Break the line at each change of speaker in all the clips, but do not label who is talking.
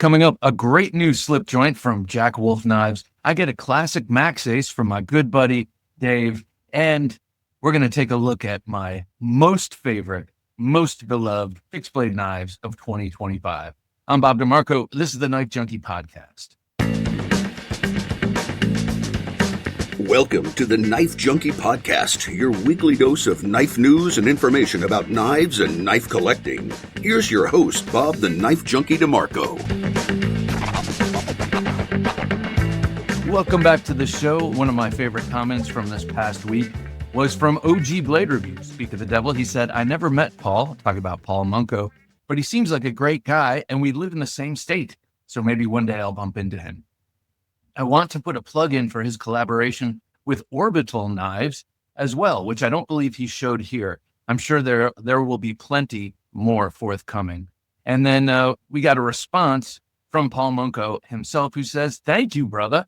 Coming up, a great new slip joint from Jack Wolf Knives. I get a classic Maxace from my good buddy, Dave. And we're going to take a look at my most favorite, most beloved fixed blade knives of 2025. I'm Bob DeMarco. This is the Knife Junkie podcast.
Welcome to the Knife Junkie podcast, your weekly dose of knife news and information about knives and knife collecting. Here's your host, Bob the Knife Junkie DeMarco.
Welcome back to the show. One of my favorite comments from this past week was from OGBladeReviews. Speak of the devil, he said, I never met Paul, talking about Paul Munko, but he seems like a great guy and we live in the same state. So maybe one day I'll bump into him. I want to put a plug in for his collaboration with Orbital Knives as well, which I don't believe he showed here. I'm sure there will be plenty more forthcoming. And then we got a response from Paul Munko himself, who says, thank you, brother.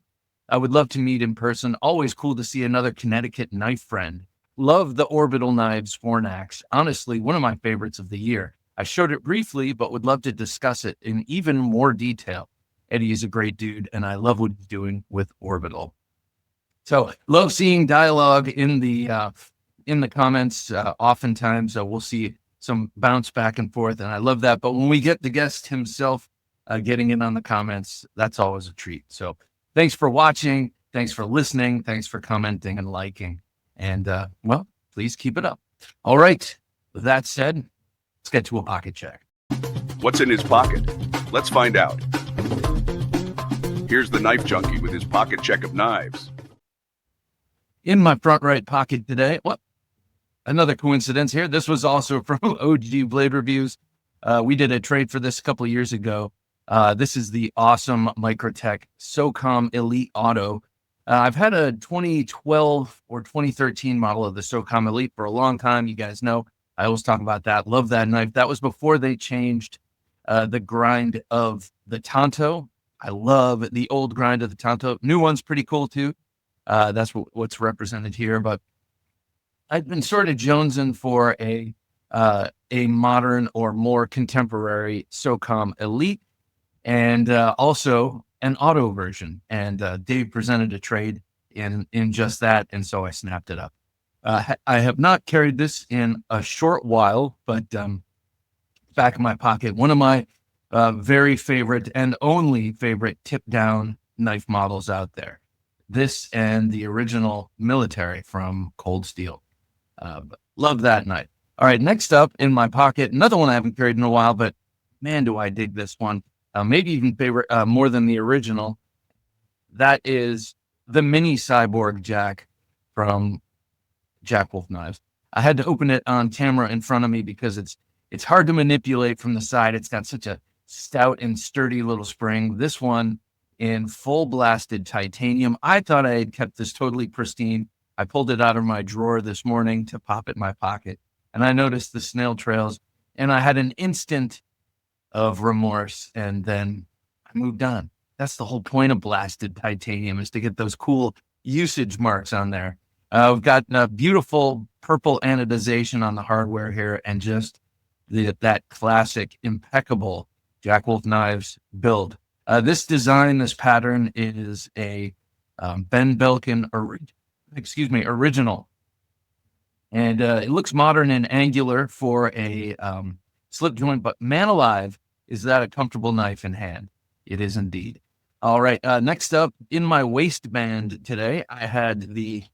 I would love to meet in person. Always cool to see another Connecticut knife friend. Love the Orbital Knives Fornax. Honestly, one of my favorites of the year. I showed it briefly, but would love to discuss it in even more detail. Eddie is a great dude, and I love what he's doing with Orbital. So, love seeing dialogue in the comments. Oftentimes, we'll see some bounce back and forth, and I love that. But when we get the guest himself getting in on the comments, that's always a treat. So, thanks for watching. Thanks for listening. Thanks for commenting and liking. And, well, please keep it up. All right. With that said, let's get to a pocket check.
What's in his pocket? Let's find out. Here's the Knife Junkie with his pocket check of knives.
In my front right pocket today, well, another coincidence here. This was also from OGBladeReviews. We did a trade for this a couple of years ago. This is the awesome Microtech SOCOM Elite Auto. I've had a 2012 or 2013 model of the SOCOM Elite for a long time. You guys know I always talk about that. Love that knife. That was before they changed the grind of the Tanto. I love the old grind of the Tanto. New one's pretty cool too. That's what's represented here. But I've been sort of jonesing for a modern or more contemporary SOCOM Elite, and also an auto version. And Dave presented a trade in just that, and so I snapped it up. I have not carried this in a short while, but back in my pocket, one of my very favorite and only favorite tip-down knife models out there. This and the original military from Cold Steel. Love that knife. All right, next up in my pocket, another one I haven't carried in a while, but man, do I dig this one. Maybe even favorite more than the original. That is the mini Cyborg Jack from Jack Wolf Knives. I had to open it on camera in front of me because it's hard to manipulate from the side. It's got such a stout and sturdy little spring. This one in full blasted titanium. I thought I had kept this totally pristine. I pulled it out of my drawer this morning to pop it in my pocket, and I noticed the snail trails, and I had an instant of remorse, and then I moved on. That's the whole point of blasted titanium, is to get those cool usage marks on there. We've got beautiful purple anodization on the hardware here, and just that classic, impeccable Jack Wolf Knives build. This design, this pattern is a Ben Belkin original. And it looks modern and angular for a slip joint, but man alive, is that a comfortable knife in hand? It is indeed. All right, next up in my waistband today, I had the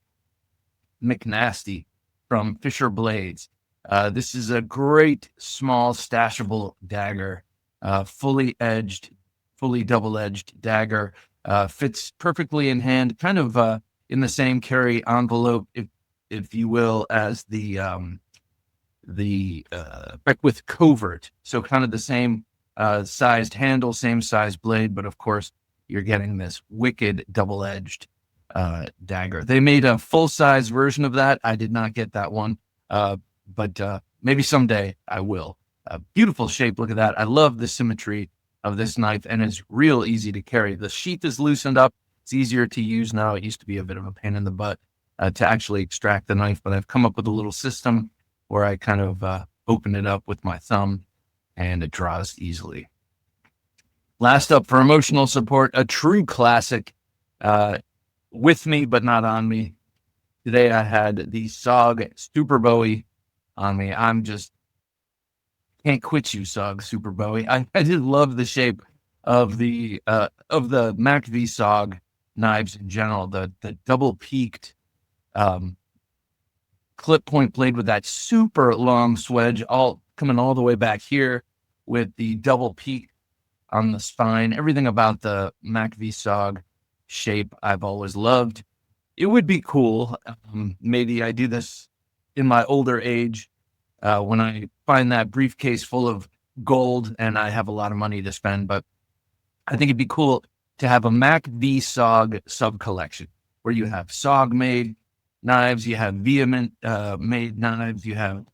McNasty from Fisher Blades. This is a great small stashable dagger, fully double-edged dagger, fits perfectly in hand, kind of in the same carry envelope, if you will, as the Beckwith Covert. So kind of the same sized handle, same size blade, but of course you're getting this wicked double-edged dagger. They made a full-size version of that. I did not get that one, but maybe someday I will. Beautiful shape. Look at that. I love the symmetry of this knife, and it's real easy to carry. The sheath is loosened up. It's easier to use now. It used to be a bit of a pain in the butt to actually extract the knife, but I've come up with a little system where I kind of open it up with my thumb and it draws easily. Last up for emotional support, a true classic, with me but not on me. Today I had the SOG Super Bowie on me. I'm just can't quit you, SOG Super Bowie. I just love the shape of the MacV SOG knives in general. The double peaked clip point blade with that super long swedge, all coming all the way back here with the double peak on the spine. Everything about the MacV SOG shape I've always loved. It would be cool. Maybe I do this in my older age when I find that briefcase full of gold and I have a lot of money to spend. But I think it'd be cool to have a MacV SOG sub collection where you have SOG made knives, you have Vehement made knives, you have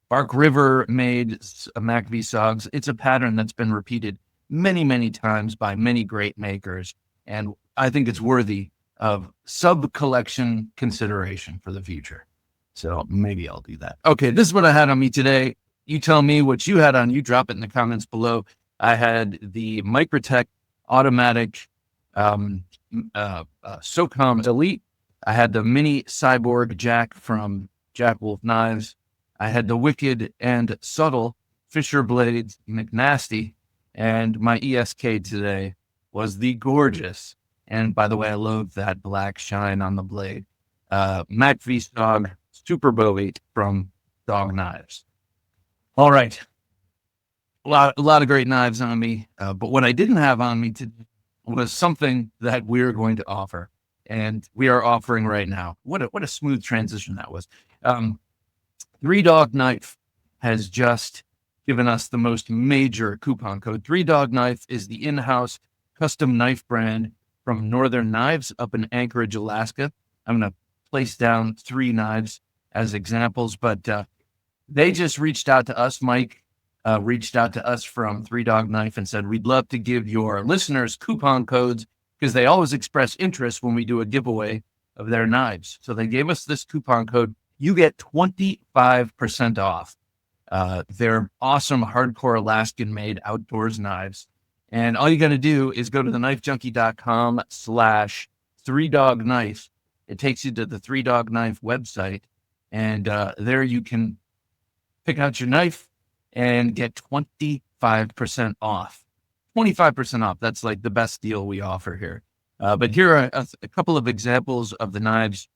Bark River made MacV SOGs. It's a pattern that's been repeated many, many times by many great makers. And I think it's worthy of sub collection consideration for the future. So maybe I'll do that. Okay, this is what I had on me today. You tell me what you had on you. Drop it in the comments below. I had the Microtech automatic SOCOM Elite. I had the mini Cyborg Jack from Jack Wolf Knives. I had the wicked and subtle Fisher Blades McNasty. And my ESK today was the gorgeous, and by the way, I love that black shine on the blade, MacV SOG Super Bowie from Dog Knives. All right. A lot of great knives on me. But what I didn't have on me today was something that we're going to offer. And we are offering right now. What a smooth transition that was. Three Dog Knife has just given us the most major coupon code. Three Dog Knife is the in-house custom knife brand from Northern Knives up in Anchorage, Alaska. I'm going to place down 3 knives as examples, but they just reached out to us. Mike reached out to us from Three Dog Knife and said, we'd love to give your listeners coupon codes because they always express interest when we do a giveaway of their knives. So they gave us this coupon code. You get 25% off their awesome hardcore Alaskan made outdoors knives. And all you got to do is go to TheKnifeJunkie.com/3dogknife. It takes you to the Three Dog Knife website. And there you can pick out your knife and get 25% off. 25% off. That's like the best deal we offer here. But here are a couple of examples of the knives.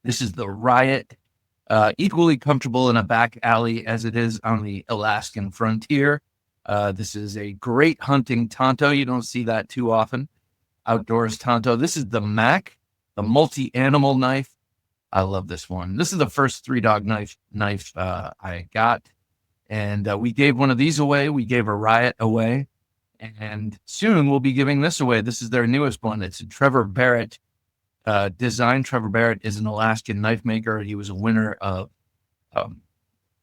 This is the Riot, equally comfortable in a back alley as it is on the Alaskan frontier. This is a great hunting Tonto. You don't see that too often. Outdoors Tonto. This is the Mac, the multi-animal knife. I love this one. This is the first Three Dog knife I got. And we gave one of these away. We gave a Riot away. And soon we'll be giving this away. This is their newest one. It's a Trevor Barrett design. Trevor Barrett is an Alaskan knife maker. He was a winner of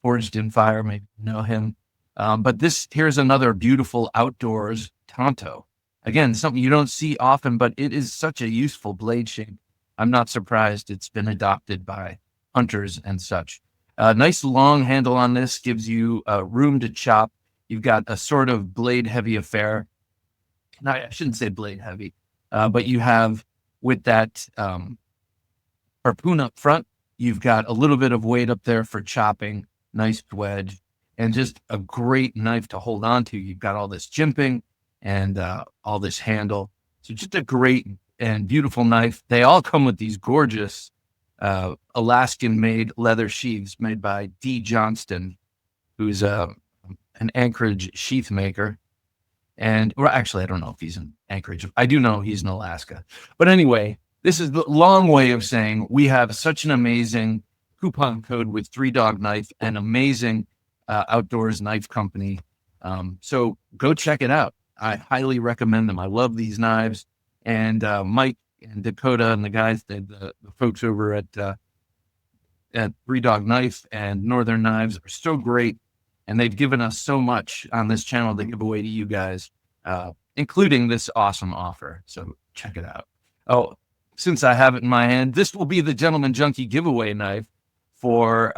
Forged in Fire. Maybe you know him. But here's another beautiful outdoors Tonto. Again, something you don't see often, but it is such a useful blade shape. I'm not surprised it's been adopted by hunters and such. Nice long handle on this gives you room to chop. You've got a sort of blade heavy affair. Now, I shouldn't say blade heavy, but you have with that harpoon up front, you've got a little bit of weight up there for chopping, nice wedge, and just a great knife to hold on to. You've got all this jimping and all this handle. So just a great and beautiful knife. They all come with these gorgeous Alaskan-made leather sheaths made by D. Johnston, who's an Anchorage sheath maker. And well, actually, I don't know if he's in Anchorage. I do know he's in Alaska. But anyway, this is the long way of saying we have such an amazing coupon code with Three Dog Knife, an amazing outdoors knife company. So go check it out. I highly recommend them. I love these knives. And Mike and Dakota and the guys, the folks over at Three Dog Knife and Northern Knives are so great. And they've given us so much on this channel to give away to you guys, including this awesome offer. So check it out. Oh, since I have it in my hand, this will be the Gentleman Junkie giveaway knife for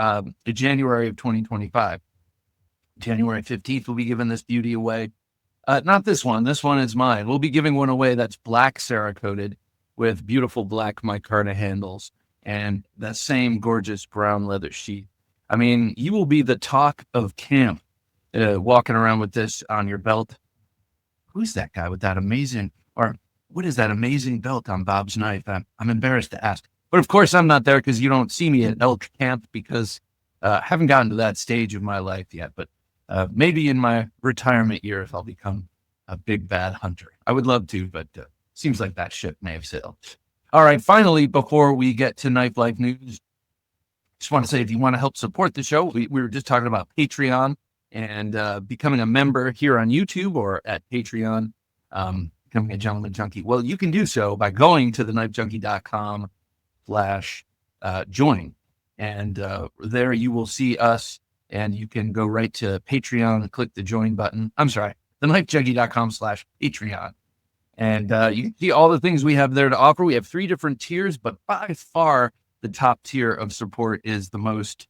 January of 2025. January 15th, we'll be giving this beauty away. Not this one. This one is mine. We'll be giving one away that's black Cerakoted with beautiful black micarta handles and that same gorgeous brown leather sheath. I mean, you will be the talk of camp walking around with this on your belt. Who's that guy with that amazing, or what is that amazing belt on Bob's knife? I'm embarrassed to ask. But of course, I'm not there because you don't see me at elk camp because I haven't gotten to that stage of my life yet. But maybe in my retirement years, I'll become a big bad hunter. I would love to, but seems like that ship may have sailed. All right, finally, before we get to Knife Life News, just want to say if you want to help support the show, we were just talking about Patreon and becoming a member here on YouTube or at Patreon, becoming a gentleman junkie. Well, you can do so by going to TheKnifeJunkie.com/join. And there you will see us and you can go right to Patreon and click the join button. I'm sorry, TheKnifeJunkie.com/Patreon. And you can see all the things we have there to offer. We have 3 different tiers, but by far the top tier of support is the most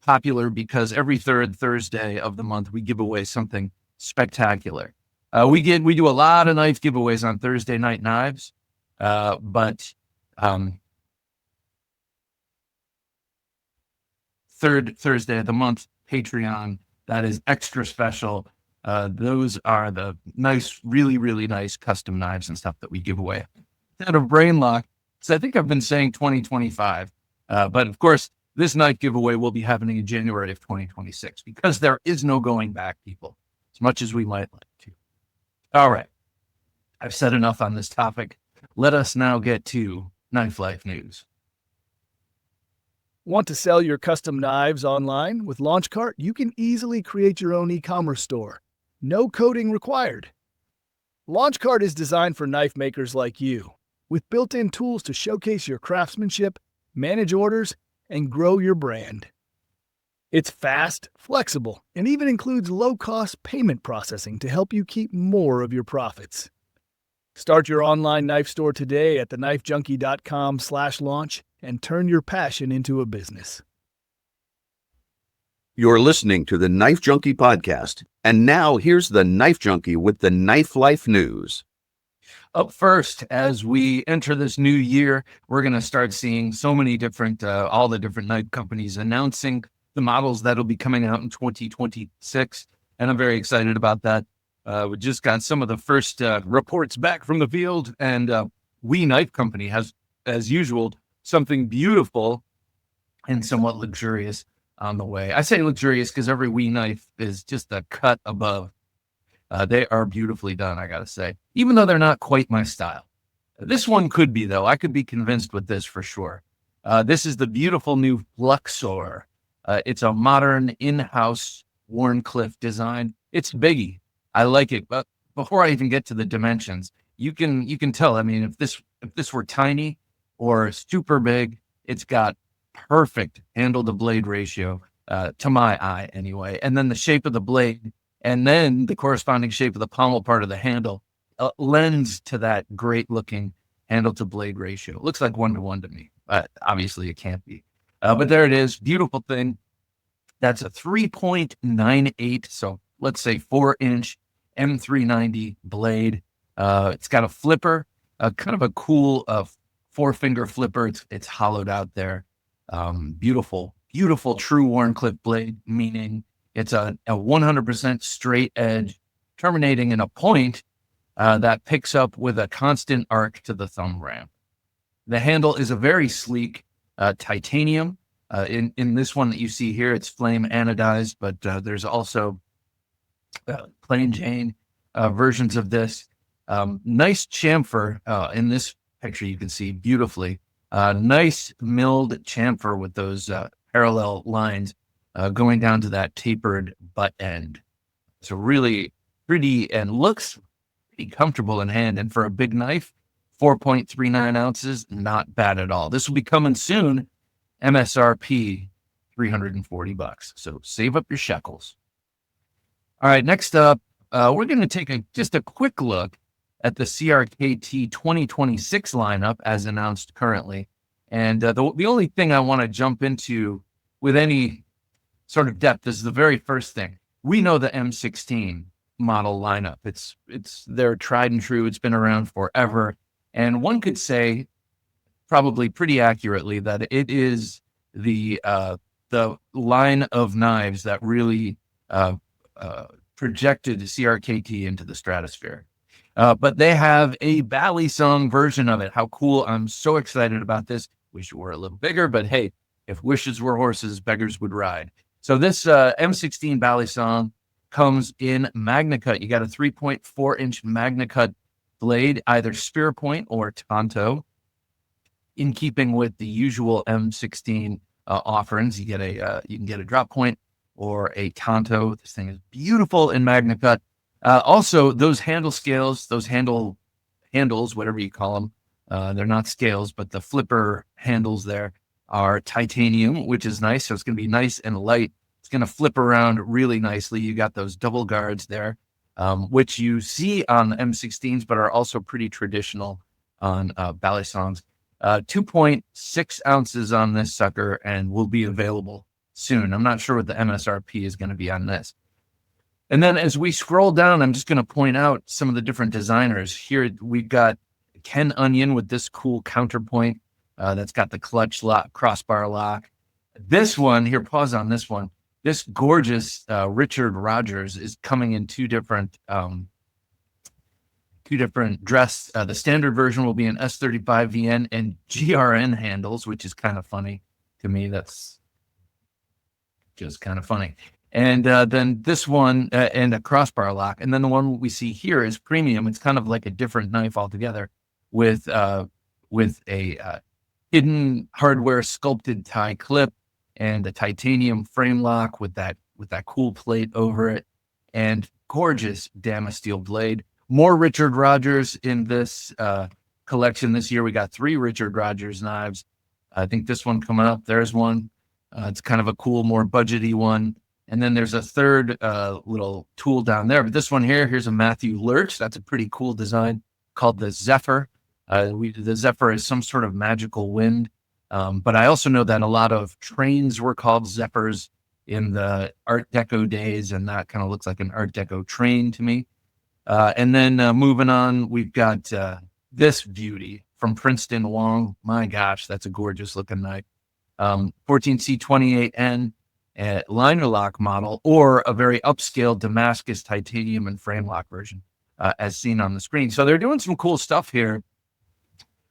popular because every third Thursday of the month, we give away something spectacular. We do a lot of knife giveaways on Thursday Night Knives, but third Thursday of the month, Patreon, that is extra special. Those are the nice, really, really nice custom knives and stuff that we give away. Out of brain lock, so I think I've been saying 2025, but of course, this knife giveaway will be happening in January of 2026 because there is no going back, people, as much as we might like to. All right. I've said enough on this topic. Let us now get to Knife Life News.
Want to sell your custom knives online? With LaunchCart, you can easily create your own e-commerce store. No coding required. LaunchCart is designed for knife makers like you, with built-in tools to showcase your craftsmanship, manage orders, and grow your brand. It's fast, flexible, and even includes low-cost payment processing to help you keep more of your profits. Start your online knife store today at TheKnifeJunkie.com/launch and turn your passion into a business.
You're listening to the Knife Junkie podcast. And now here's the Knife Junkie with the Knife Life News.
Up first, as we enter this new year, we're going to start seeing so many different, all the different knife companies announcing the models that'll be coming out in 2026. And I'm very excited about that. We just got some of the first reports back from the field, and We Knife Company has, as usual, something beautiful and somewhat luxurious on the way. I say luxurious because every We knife is just a cut above. They are beautifully done, I gotta say, even though they're not quite my style. This one could be, though. I could be convinced with this for sure. This is the beautiful new Fluxor. It's a modern in-house Wharnecliffe design. It's biggie. I like it. But before I even get to the dimensions, you can tell. I mean, if this were tiny or super big, it's got perfect handle to blade ratio, to my eye anyway. And then the shape of the blade, and then the corresponding shape of the pommel part of the handle lends to that great looking handle to blade ratio. It looks like 1-to-1 to me, but obviously it can't be. But there it is. Beautiful thing. That's a 3.98. So let's say 4-inch M390 blade. It's got a flipper, kind of a cool 4-finger flipper. It's hollowed out there. Beautiful true Wharncliffe blade, meaning it's a 100% straight edge terminating in a point that picks up with a constant arc to the thumb ramp. The handle is a very sleek titanium. In this one that you see here, it's flame anodized, but there's also plain Jane versions of this. Nice chamfer in this picture, you can see beautifully. Nice milled chamfer with those parallel lines going down to that tapered butt end. So really pretty and looks pretty comfortable in hand. And for a big knife, 4.39 ounces, not bad at all. This will be coming soon. MSRP, $340. So save up your shekels. All right, next up, we're going to take just a quick look at the CRKT 2026 lineup as announced currently. And the only thing I want to jump into with any sort of depth is the very first thing. We know the M16 model lineup. It's their tried and true. It's been around forever. And one could say probably pretty accurately that it is the line of knives that really projected CRKT into the stratosphere. But they have a Bally song version of it. How cool. I'm so excited about this. Wish it were a little bigger, but hey, if wishes were horses, beggars would ride. So this M16 Bally song comes in MagnaCut. You got a 3.4-inch MagnaCut blade, either spear point or tanto. In keeping with the usual M16 offerings, you can get a drop point or a tanto. This thing is beautiful in MagnaCut. Also, those handle scales, those handles, whatever you call them, they're not scales, but the flipper handles there are titanium, which is nice. So it's going to be nice and light. It's going to flip around really nicely. You got those double guards there, which you see on the M16s, but are also pretty traditional on Bally songs. 2.6 ounces on this sucker and will be available soon. I'm not sure what the MSRP is going to be on this. And then as we scroll down, I'm just going to point out some of the different designers. Here we've got Ken Onion with this cool counterpoint that's got the clutch lock, crossbar lock. This one, here, pause on this one. This gorgeous Richard Rogers is coming in two different dress. The standard version will be an S35 VN and GRN handles, which is kind of funny to me. That's just kind of funny. And then this one and a crossbar lock. And then the one we see here is premium. It's kind of like a different knife altogether with a hidden hardware sculpted tie clip and a titanium frame lock with that cool plate over it, and gorgeous Damasteel blade. More Richard Rogers in this collection this year. We got 3 Richard Rogers knives. I think this one coming up. There's one. It's kind of a cool, more budgety one. And then there's a third little tool down there. But this one here's a Matthew Lurch. That's a pretty cool design called the Zephyr. The Zephyr is some sort of magical wind. But I also know that a lot of trains were called Zephyrs in the Art Deco days, and that kind of looks like an Art Deco train to me. And then moving on, we've got this beauty from Princeton Wong. My gosh, that's a gorgeous looking knife. 14C28N liner lock model, or a very upscale Damascus titanium and frame lock version, as seen on the screen. So they're doing some cool stuff here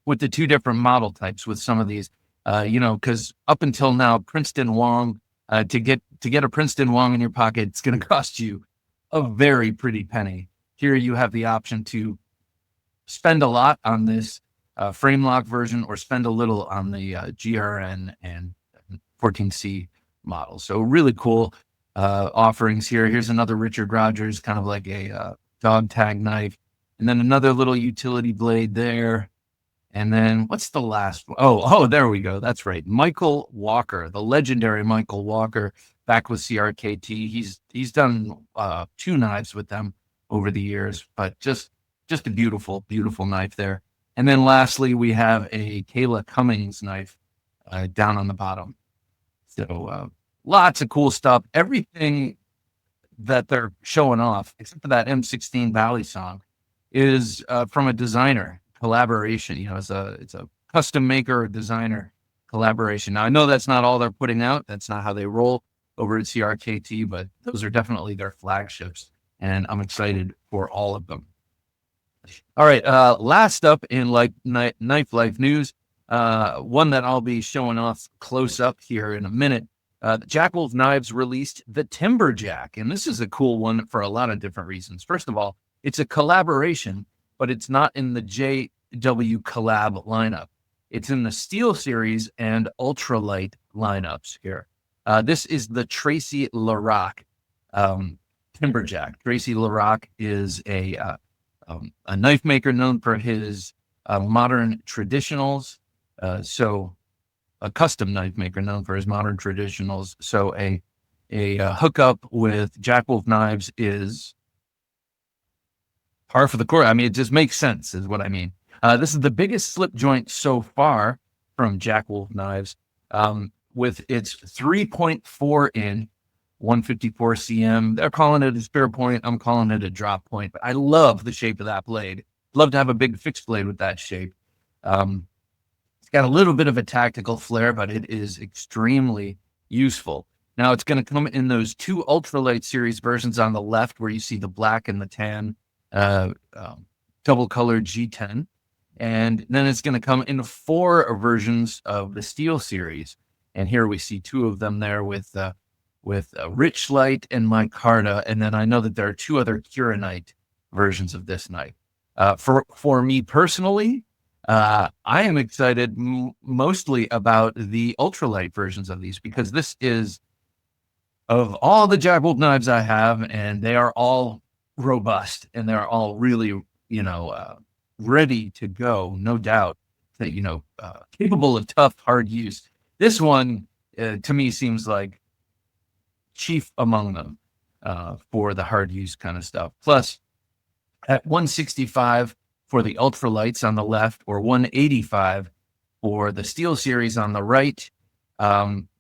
with the 2 different model types with some of these, because up until now, Princeton Wong, to get a Princeton Wong in your pocket, it's going to cost you a very pretty penny. Here you have the option to spend a lot on this frame lock version or spend a little on the GRN and 14C model. So really cool offerings here. Here's another Richard Rogers, kind of like a dog tag knife. And then another little utility blade there. And then what's the last one? Oh, there we go. That's right. Michael Walker, the legendary Michael Walker, back with CRKT. He's done 2 knives with them over the years, but just a beautiful, beautiful knife there. And then lastly, we have a Kayla Cummings knife down on the bottom. So lots of cool stuff. Everything that they're showing off, except for that M16 Bally song, is from a designer collaboration. It's a custom maker or designer collaboration. Now, I know that's not all they're putting out. That's not how they roll over at CRKT, but those are definitely their flagships, and I'm excited for all of them. All right, last up in Knife Life news, one that I'll be showing off close up here in a minute. Jack Wolf Knives released the Timberjack, and this is a cool one for a lot of different reasons. First of all, it's a collaboration, but it's not in the JW Collab lineup. It's in the Steel Series and Ultralight lineups here. This is the Tracy LaRock Timberjack. Tracy LaRock is a knife maker known for his modern traditionals. So a custom knife maker known for his modern traditionals. So a hookup with Jack Wolf Knives is par for the course. I mean, it just makes sense is what I mean. This is the biggest slip joint so far from Jack Wolf Knives, with its 3.4 inch 154 cm. They're calling it a spear point. I'm calling it a drop point. But I love the shape of that blade. Love to have a big fixed blade with that shape. It's got a little bit of a tactical flair, but it is extremely useful. Now it's going to come in those 2 ultralight series versions on the left, where you see the black and the tan double colored G10. And then it's going to come in 4 versions of the steel series. And here we see 2 of them there with Rich Light and Micarta. And then I know that there are 2 other Curanite versions of this knife. For me personally, I am excited mostly about the ultralight versions of these, because this is, of all the Jack Wolf knives I have, and they are all robust and they're all really, ready to go, no doubt, that, capable of tough, hard use. This one, to me, seems like chief among them for the hard use kind of stuff. Plus, at 165 for the ultralights on the left, or 185 for the steel series on the right,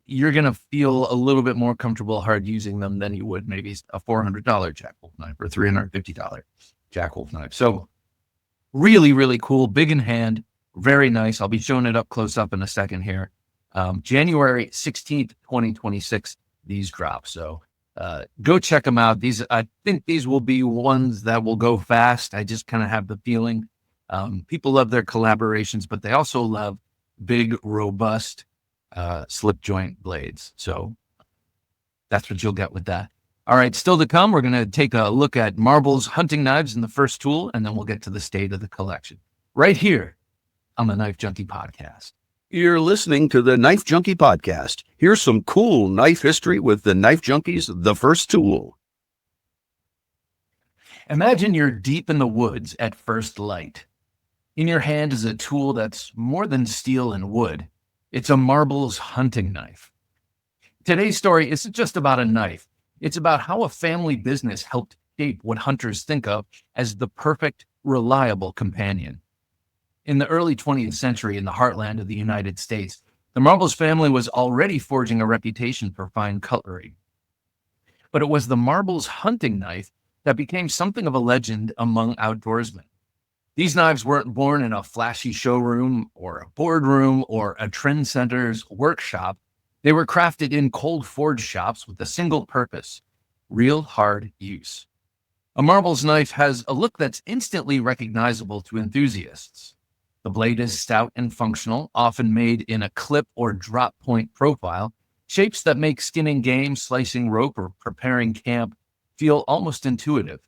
you're going to feel a little bit more comfortable hard using them than you would maybe a $400 Jack Wolf knife or $350 Jack Wolf knife. So really, really cool, big in hand, very nice. I'll be showing it up close up in a second here. January 16th, 2026, these drop. So go check them out. I think these will be ones that will go fast. I just kind of have the feeling. People love their collaborations, but they also love big, robust slip joint blades. So that's what you'll get with that. All right, still to come, we're going to take a look at Marble's hunting knives in the first tool, and then we'll get to the state of the collection right here on the Knife Junkie podcast.
You're listening to the Knife Junkie podcast. Here's some cool knife history with the Knife Junkie's The First Tool.
Imagine you're deep in the woods at first light. In your hand is a tool that's more than steel and wood. It's a Marble's hunting knife. Today's story isn't just about a knife. It's about how a family business helped shape what hunters think of as the perfect, reliable companion. In the early 20th century, in the heartland of the United States, the Marble's family was already forging a reputation for fine cutlery. But it was the Marble's hunting knife that became something of a legend among outdoorsmen. These knives weren't born in a flashy showroom or a boardroom or a trend center's workshop. They were crafted in cold forge shops with a single purpose: real hard use. A Marble's knife has a look that's instantly recognizable to enthusiasts. The blade is stout and functional, often made in a clip or drop point profile, shapes that make skinning game, slicing rope, or preparing camp feel almost intuitive.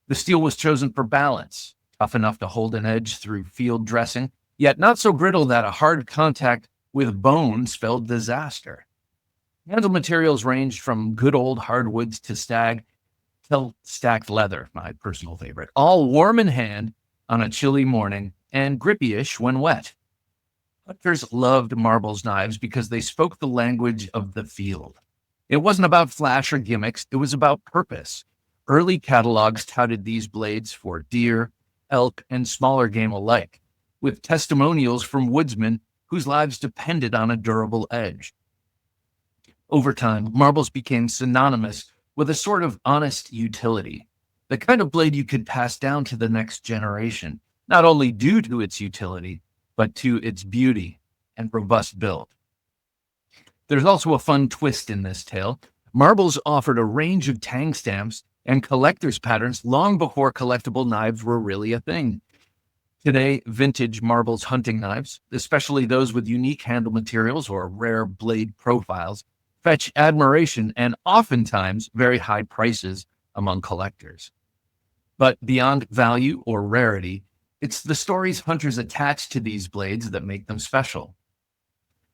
The steel was chosen for balance, tough enough to hold an edge through field dressing, yet not so brittle that a hard contact with bone spelled disaster. Handle materials ranged from good old hardwoods to stacked leather, my personal favorite, all warm in hand on a chilly morning and grippy-ish when wet. Hunters loved Marble's knives because they spoke the language of the field. It wasn't about flash or gimmicks, it was about purpose. Early catalogs touted these blades for deer, elk, and smaller game alike, with testimonials from woodsmen whose lives depended on a durable edge. Over time, Marble's became synonymous with a sort of honest utility, the kind of blade you could pass down to the next generation, not only due to its utility, but to its beauty and robust build. There's also a fun twist in this tale. Marble's offered a range of tang stamps and collector's patterns long before collectible knives were really a thing. Today, vintage Marble's hunting knives, especially those with unique handle materials or rare blade profiles, fetch admiration and oftentimes very high prices among collectors. But beyond value or rarity, it's the stories hunters attach to these blades that make them special.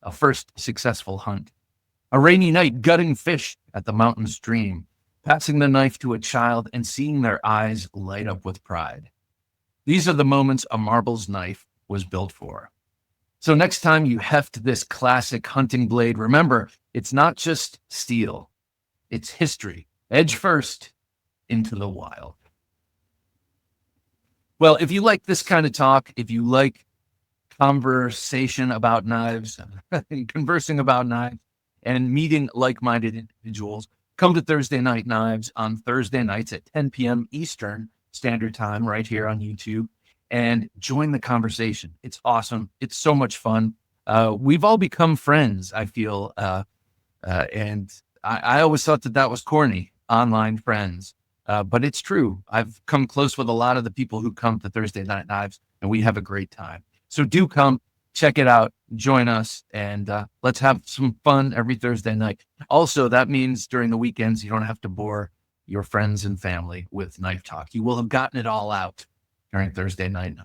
A first successful hunt, a rainy night gutting fish at the mountain stream, passing the knife to a child and seeing their eyes light up with pride. These are the moments a Marble's knife was built for. So next time you heft this classic hunting blade, remember, it's not just steel. It's history, edge first, into the wild. Well, if you like this kind of talk, if you like conversation about knives, conversing about knives, and meeting like-minded individuals, come to Thursday Night Knives on Thursday nights at 10 p.m. Eastern Standard Time right here on YouTube and join the conversation. It's awesome. It's so much fun. We've all become friends, I feel. And I always thought that was corny, online friends. But it's true. I've come close with a lot of the people who come to Thursday Night Knives, and we have a great time. So do come, check it out, join us, and let's have some fun every Thursday night. Also, that means during the weekends, you don't have to bore your friends and family with knife talk. You will have gotten it all out during Thursday night.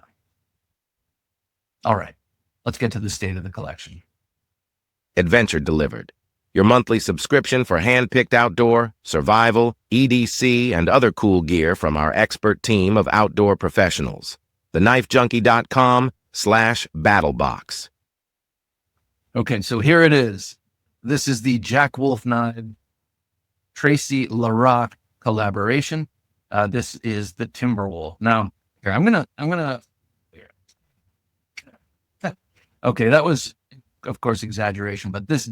All right, let's get to the state of the collection.
Adventure Delivered, your monthly subscription for hand-picked outdoor, survival, EDC, and other cool gear from our expert team of outdoor professionals. TheKnifeJunkie.com/battlebox.
Okay, so here it is. This is the Jack Wolf Knife Tracy LaRock collaboration. This is the Timberwolf. Now, here, I'm gonna. Okay, that was, of course, exaggeration, but this.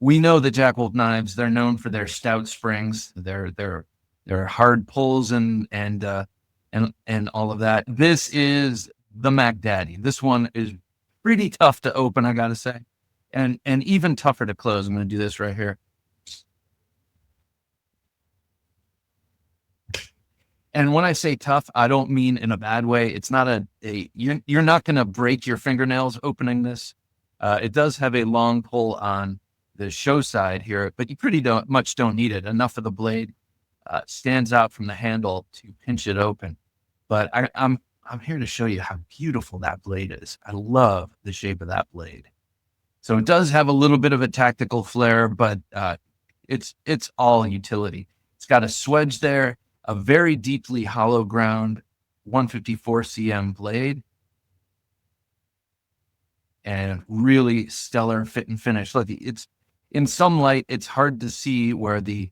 We know the Jack Wolf knives. They're known for their stout springs, their hard pulls, and all of that. This is the Mac Daddy. This one is pretty tough to open, I gotta say, and even tougher to close. I'm gonna do this right here. And when I say tough, I don't mean in a bad way. It's not you're not gonna break your fingernails opening this. It does have a long pull on the show side here, but you pretty much don't need it. Enough of the blade stands out from the handle to pinch it open. But I'm here to show you how beautiful that blade is. I love the shape of that blade. So it does have a little bit of a tactical flair, but it's all utility. It's got a swedge there, a very deeply hollow ground 154 cm blade, and really stellar fit and finish. Look, it's in some light, it's hard to see where the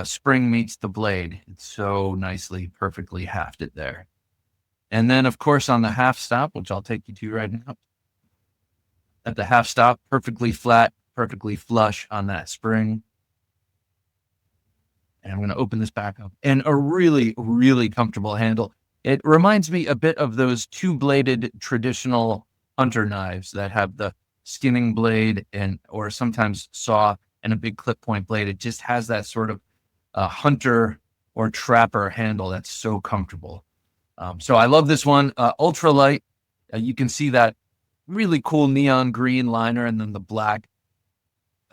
spring meets the blade. It's so nicely, perfectly hafted there. And then, of course, on the half stop, which I'll take you to right now, at the half stop, perfectly flat, perfectly flush on that spring. And I'm going to open this back up. And a really, really comfortable handle. It reminds me a bit of those two-bladed traditional hunter knives that have the skinning blade or sometimes saw and a big clip point blade. It just has that sort of hunter or trapper handle that's so comfortable. So I love this one. Ultralight. You can see that really cool neon green liner and then the black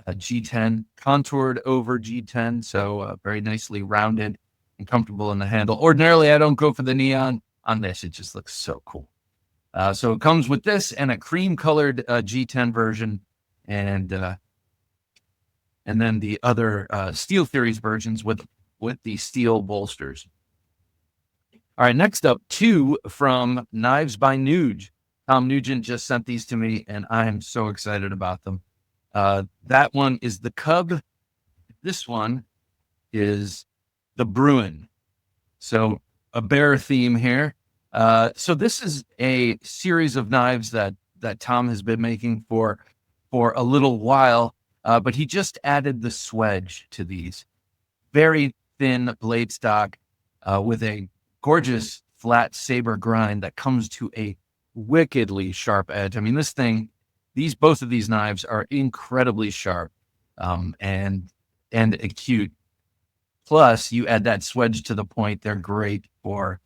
G10 contoured over G10. So very nicely rounded and comfortable in the handle. Ordinarily, I don't go for the neon on this. It just looks so cool. So it comes with this and a cream colored G10 version and then the other Steel Theories versions with the steel bolsters. All right, next up, two from Knives by Nuge. Tom Nugent just sent these to me, and I am so excited about them. That one is the Cub. This one is the Bruin. So a bear theme here. So this is a series of knives that Tom has been making for a little while, but he just added the swedge to these. Very thin blade stock with a gorgeous flat saber grind that comes to a wickedly sharp edge. I mean, both of these knives are incredibly sharp and acute. Plus, you add that swedge to the point, they're great for,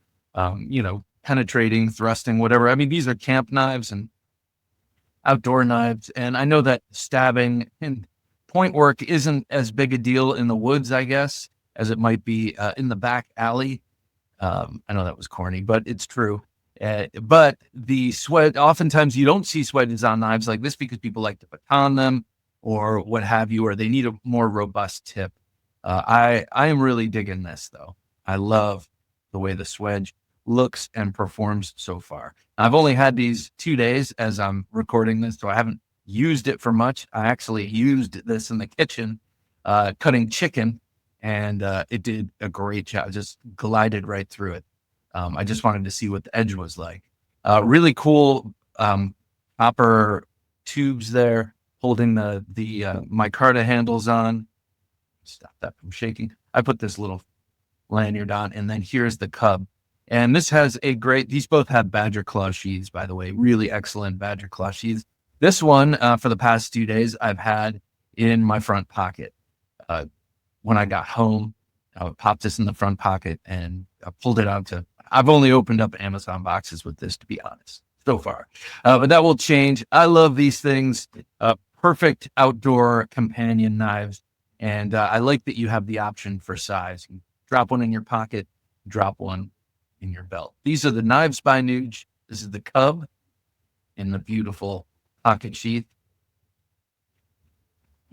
penetrating, thrusting, whatever. I mean, these are camp knives and outdoor knives. And I know that stabbing and point work isn't as big a deal in the woods, I guess, as it might be in the back alley. I know that was corny, but it's true. But the swedge, oftentimes you don't see swedges on knives like this because people like to baton them or what have you, or they need a more robust tip. I am really digging this, though. I love the way the swedge looks and performs so far. I've only had these 2 days as I'm recording this, so I haven't used it for much. I actually used this in the kitchen, cutting chicken, and it did a great job. Just glided right through it. I just wanted to see what the edge was like. Really cool copper tubes there holding the micarta handles on. stop that from shaking. I put this little lanyard on, and then here's the cub. And this has these both have badger claw sheaths, by the way, really excellent badger claw sheaths. This one, for the past 2 days, I've had in my front pocket. When I got home, I popped this in the front pocket and I pulled it out I've only opened up Amazon boxes with this, to be honest, so far. But that will change. I love these things. Perfect outdoor companion knives. And I like that you have the option for size. You drop one in your pocket, drop one in your belt. These are the knives by Nuge. This is the cub in the beautiful pocket sheath.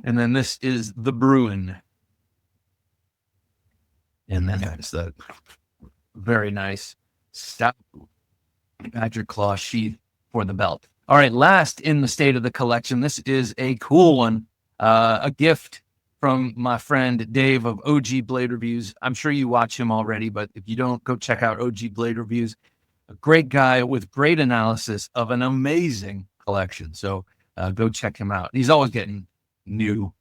And then this is the Bruin. And then there's the very nice stout badger claw sheath for the belt. All right, last in the state of the collection, this is a cool one, a gift from my friend Dave of OGBladeReviews. I'm sure you watch him already, but if you don't, go check out OGBladeReviews. A great guy with great analysis of an amazing collection. So go check him out. He's always getting new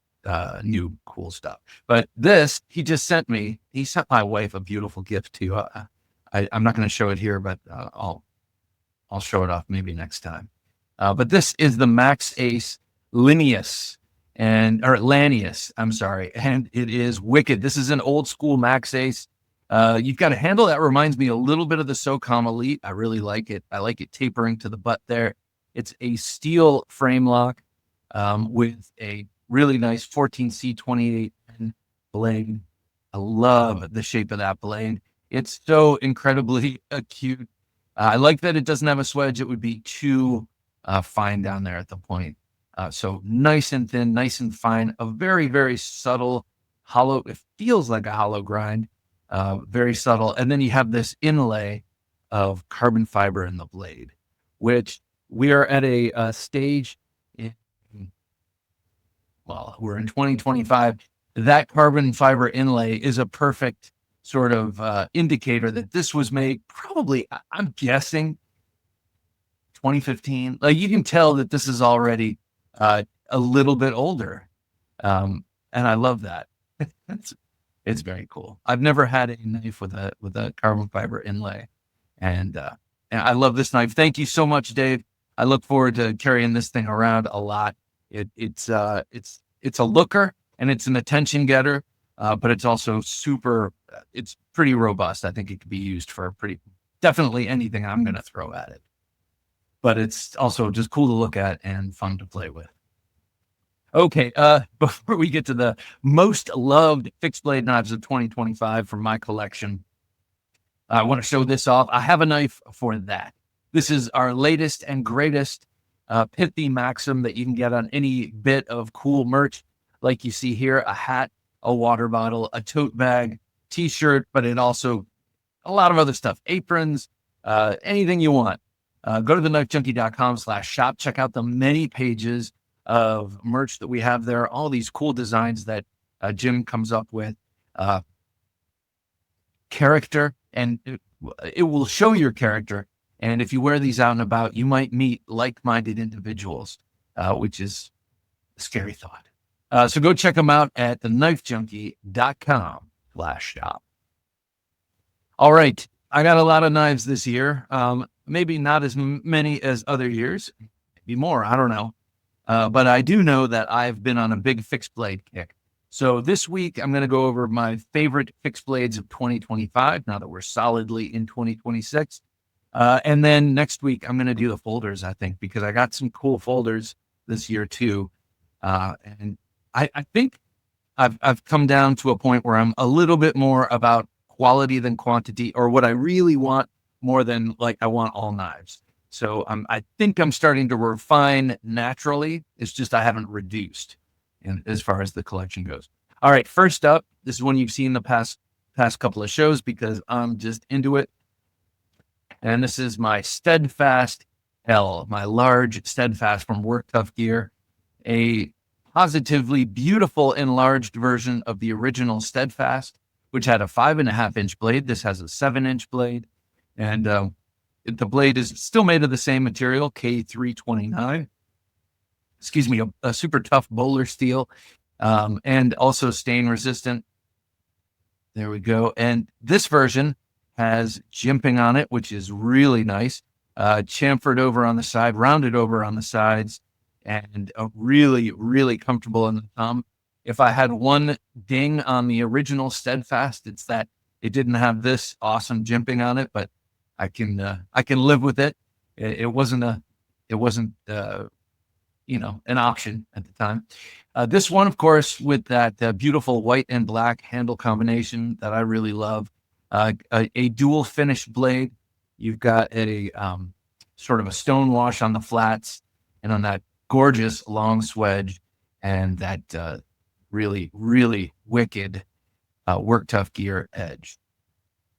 cool stuff. But this, he sent my wife a beautiful gift too. I'm not going to show it here, but I'll show it off maybe next time. But this is the Maxace Lanius, Lanius, I'm sorry. And it is wicked. This is an old school Maxace. You've got a handle that reminds me a little bit of the SOCOM Elite. I really like it. I like it tapering to the butt there. It's a steel frame lock with a really nice 14C28 blade. I love the shape of that blade. It's so incredibly acute. I like that it doesn't have a swedge. It would be too fine down there at the point. So nice and thin, nice and fine, a very, very subtle hollow. It feels like a hollow grind, very subtle. And then you have this inlay of carbon fiber in the blade, which we are at a stage we're in 2025. That carbon fiber inlay is a perfect sort of indicator that this was made probably, I'm guessing, 2015. Like, you can tell that this is already a little bit older. And I love that. It's very cool. I've never had a knife with a carbon fiber inlay. And I love this knife. Thank you so much, Dave. I look forward to carrying this thing around a lot. It's a looker and it's an attention getter, but it's also it's pretty robust. I think it could be used for definitely anything I'm going to throw at it. But it's also just cool to look at and fun to play with. Okay, before we get to the most loved fixed blade knives of 2025 from my collection, I want to show this off. I have a knife for that. This is our latest and greatest pithy maxim that you can get on any bit of cool merch. Like you see here, a hat, a water bottle, a tote bag, t-shirt, but it also a lot of other stuff, aprons, anything you want. Go to TheKnifeJunkie.com/shop. Check out the many pages of merch that we have there. All these cool designs that Jim comes up with. Character, and it will show your character. And if you wear these out and about, you might meet like-minded individuals, which is a scary thought. So go check them out at TheKnifeJunkie.com/shop. All right. I got a lot of knives this year. Maybe not as many as other years, maybe more. I don't know. But I do know that I've been on a big fixed blade kick. So this week, I'm going to go over my favorite fixed blades of 2025, now that we're solidly in 2026. And then next week, I'm going to do the folders, I think, because I got some cool folders this year too. And I think I've come down to a point where I'm a little bit more about quality than quantity, or what I really want more than like I want all knives. So I think I'm starting to refine naturally. It's just I haven't reduced as far as the collection goes. All right, first up, this is one you've seen the past couple of shows because I'm just into it. And this is my Steadfast L, my large Steadfast from Work Tough Gear, a positively beautiful enlarged version of the original Steadfast, which had a 5.5-inch blade. This has a 7-inch blade. And the blade is still made of the same material, K329. Excuse me, a super tough bowler steel. and also stain resistant. There we go. And this version has jimping on it, which is really nice. Chamfered over on the side, rounded over on the sides, and really, really comfortable in the thumb. If I had one ding on the original Steadfast, it's that it didn't have this awesome jimping on it, but I can live with it. It wasn't an option at the time. This one, of course, with that beautiful white and black handle combination that I really love. A dual finish blade. You've got a sort of a stone wash on the flats and on that gorgeous long swedge, and that really, really wicked Work Tough Gear edge.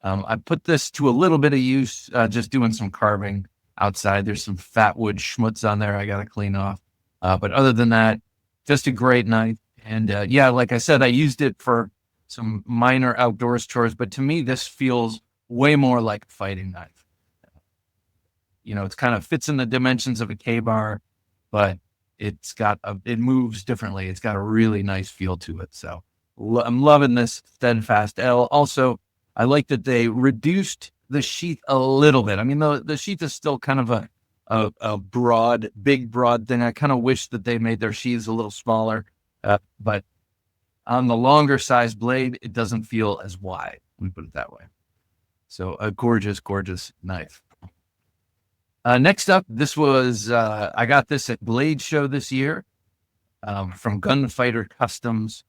I put this to a little bit of use, just doing some carving outside. There's some fat wood schmutz on there I got to clean off. But other than that, just a great knife. And like I said, I used it for some minor outdoors chores, but to me, this feels way more like a fighting knife. It's kind of fits in the dimensions of a K-bar, but it moves differently. It's got a really nice feel to it. So I'm loving this Steadfast L. Also, I like that they reduced the sheath a little bit. I mean, the sheath is still kind of a big, broad thing. I kind of wish that they made their sheaths a little smaller, but on the longer size blade, it doesn't feel as wide. Let me put it that way. So a gorgeous, gorgeous knife. Next up, this was, I got this at Blade Show this year from Gunfighter Customs.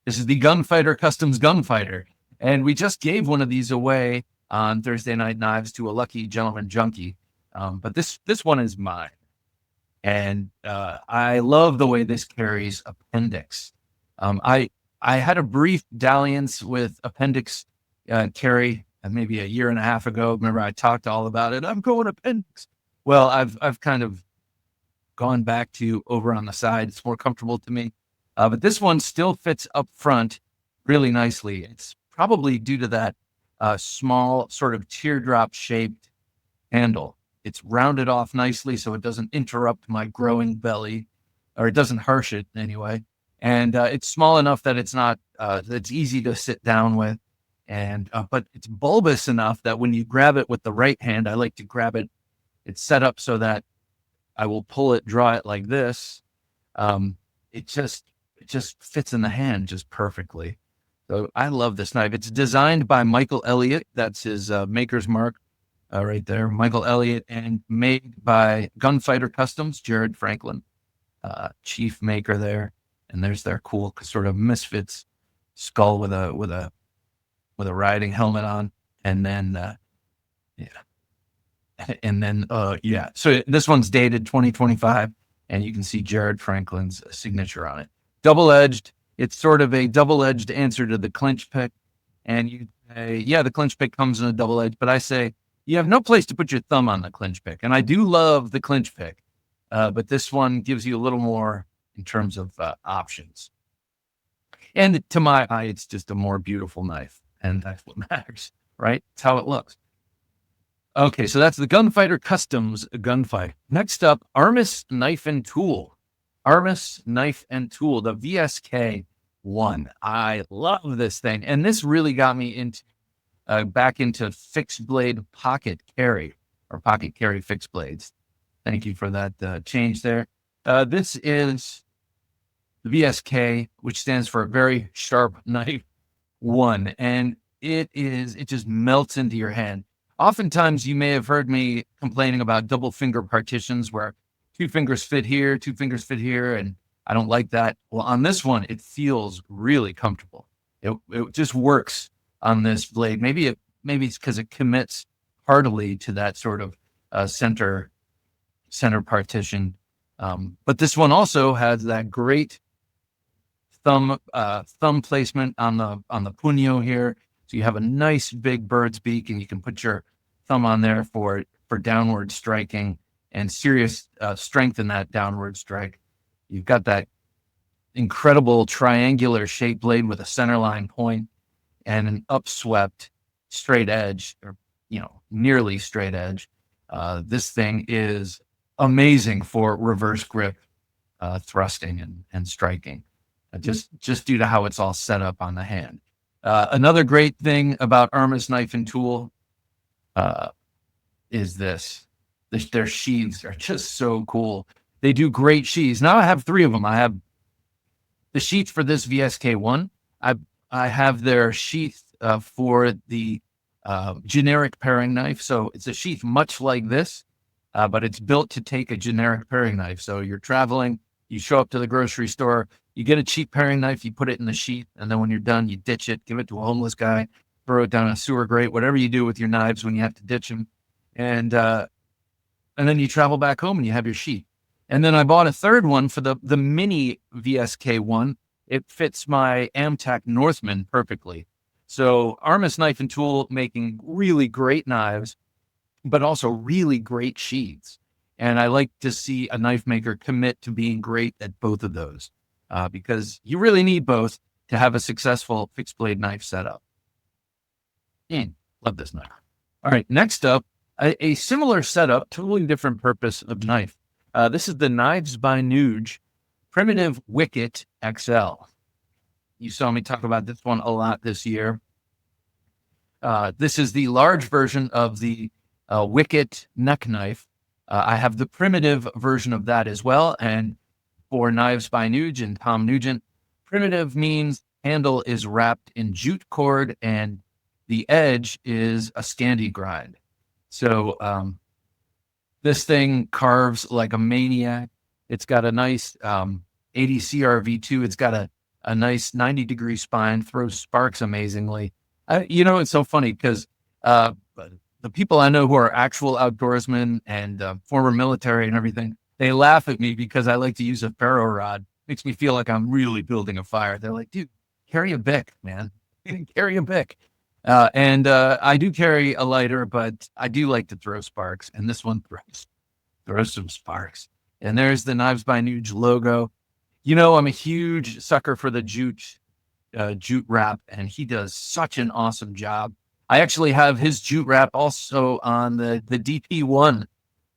This is the Gunfighter Customs Gunfighter. And we just gave one of these away on Thursday Night Knives to a lucky gentleman junkie. But this one is mine. And I love the way this carries appendix. I had a brief dalliance with appendix carry maybe a year and a half ago. Remember, I talked all about it. I'm going appendix. Well, I've kind of gone back to over on the side. It's more comfortable to me. But this one still fits up front really nicely. It's probably due to that small sort of teardrop shaped handle. It's rounded off nicely so it doesn't interrupt my growing belly, or it doesn't harsh it anyway. And it's small enough that it's not, it's easy to sit down with. And, but it's bulbous enough that when you grab it with the right hand, I like to grab it. It's set up so that I will pull it, draw it like this. It just fits in the hand just perfectly. So I love this knife. It's designed by Michael Elliott. That's his maker's mark right there. Michael Elliott, and made by Gunfighter Customs, Jared Franklin, chief maker there. And there's their cool sort of Misfits skull with a riding helmet on. And then, So this one's dated 2025, and you can see Jared Franklin's signature on it. Double-edged. It's sort of a double-edged answer to the clinch pick. And you say, the clinch pick comes in a double edge, but I say, you have no place to put your thumb on the clinch pick. And I do love the clinch pick, but this one gives you a little more in terms of options. And to my eye, it's just a more beautiful knife. And that's what matters, right? It's how it looks. Okay, so that's the Gunfighter Customs gunfight. Next up, Armis Knife and Tool. Armis Knife and Tool, the VSK-1. I love this thing. And this really got me into back into fixed blade pocket carry, or pocket carry fixed blades. Thank you for that change there. This is the VSK, which stands for Very Sharp Knife 1. And it just melts into your hand. Oftentimes, you may have heard me complaining about double finger partitions where 2 fingers fit here, 2 fingers fit here, and I don't like that. Well, on this one, it feels really comfortable. It just works on this blade. Maybe it's because it commits heartily to that sort of center partition. But this one also has that great thumb placement on the puño here. So you have a nice big bird's beak, and you can put your thumb on there for downward striking and serious strength in that downward strike. You've got that incredible triangular shaped blade with a centerline point and an upswept straight edge, or nearly straight edge. This thing is amazing for reverse grip thrusting and striking. just due to how it's all set up on the hand. Another great thing about Armis Knife and Tool is this. Their sheaths are just so cool. They do great sheaths. Now I have 3 of them. I have the sheath for this VSK1. I have their sheath for the generic paring knife. So it's a sheath much like this, but it's built to take a generic paring knife. So you're traveling, you show up to the grocery store, you get a cheap paring knife, you put it in the sheath, and then when you're done, you ditch it, give it to a homeless guy, throw it down a sewer grate, whatever you do with your knives when you have to ditch them. And then you travel back home and you have your sheath. And then I bought a third one for the mini VSK1. It fits my Amtac Northman perfectly. So Armis Knife and Tool making really great knives, but also really great sheaths. And I like to see a knife maker commit to being great at both of those because you really need both to have a successful fixed blade knife setup. Love this knife. All right, next up, a similar setup, totally different purpose of knife. This is the Knives by Nuge Primitive Wicket XL. You saw me talk about this one a lot this year. This is the large version of the Wicket neck knife. I have the primitive version of that as well. And for Knives by Nuge and Tom Nugent, primitive means handle is wrapped in jute cord and the edge is a Scandi grind. So this thing carves like a maniac. It's got a nice 80 CRV2. It's got a nice 90-degree spine, throws sparks amazingly. It's so funny because the people I know who are actual outdoorsmen and former military and everything, they laugh at me because I like to use a ferro rod. Makes me feel like I'm really building a fire. They're like, dude, carry a Bic, man. Carry a Bic. And I do carry a lighter, but I do like to throw sparks. And this one throws some sparks. And there's the Knives by Nuge logo. I'm a huge sucker for the jute wrap, and he does such an awesome job. I actually have his jute wrap also on the DP1,